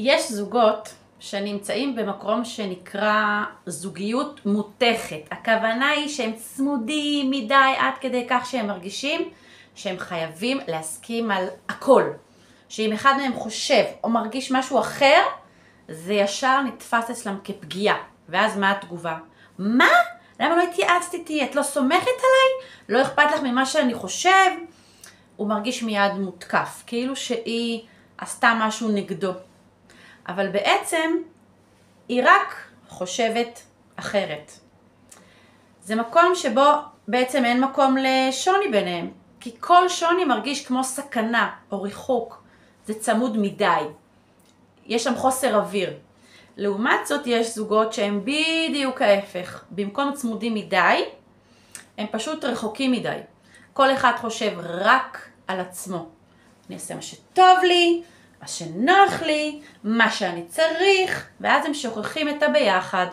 יש זוגות שנמצאים במקום שנקרא זוגיות מותכת. הכוונה היא שהם צמודים מדי עד כדי כך שהם מרגישים שהם חייבים להסכים על הכל. שאם אחד מהם חושב או מרגיש משהו אחר, זה ישר נתפס אצלם כפגיעה. ואז מה התגובה? מה? למה לא התייעצת איתי? את לא סומכת עליי? לא אכפת לך ממה שאני חושב? הוא מרגיש מיד מותקף, כאילו שהיא עשתה משהו נגדו. אבל בעצם היא רק חושבת אחרת. זה מקום שבו בעצם אין מקום לשוני ביניהם, כי כל שוני מרגיש כמו סכנה או ריחוק. זה צמוד מדי. יש שם חוסר אוויר. לעומת זאת יש זוגות שהם בדיוק ההפך. במקום צמודים מדי, הם פשוט רחוקים מדי. כל אחד חושב רק על עצמו. אני אעשה מה שטוב לי, מה שנוח לי, מה שאני צריך, ואז הם שוכחים את הביחד.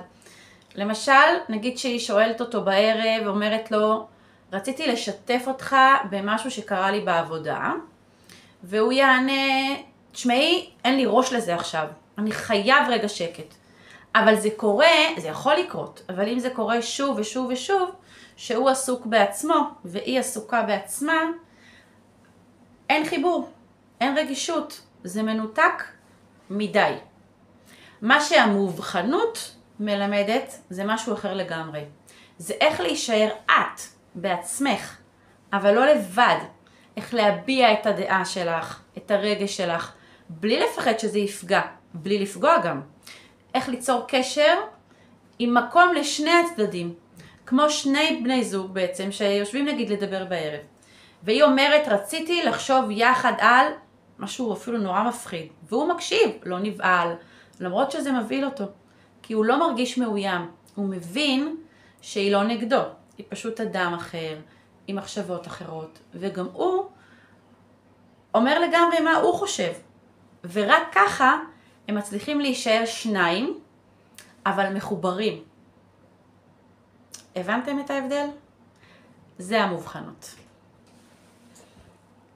למשל, נגיד שהיא שואלת אותו בערב, אומרת לו, רציתי לשתף אותך במשהו שקרה לי בעבודה, והוא יענה, תשמעי, אין לי ראש לזה עכשיו, אני חייב רגע שקט. אבל זה קורה, זה יכול לקרות, אבל אם זה קורה שוב ושוב ושוב, שהוא עסוק בעצמו והיא עסוקה בעצמה, אין חיבור, אין רגישות, זה מנותק מדי. מה שהמובחנות מלמדת זה משהו אחר לגמרי. זה איך להישאר את בעצמך, אבל לא לבד. איך להביע את הדעה שלך, את הרגש שלך, בלי לפחד שזה יפגע, בלי לפגוע גם. איך ליצור קשר עם מקום לשני הצדדים. כמו שני בני זוג בעצם שיושבים נגיד לדבר בערב. והיא אומרת, רציתי לחשוב יחד על משהו אפילו נורא מפחיד. והוא מקשיב, לא נבעל, למרות שזה מבהיל אותו. כי הוא לא מרגיש מאוים. הוא מבין שהיא לא נגדו. היא פשוט אדם אחר, עם מחשבות אחרות. וגם הוא אומר לגמרי מה הוא חושב. ורק ככה הם מצליחים להישאר שניים, אבל מחוברים. הבנתם את ההבדל? זה המובחנות.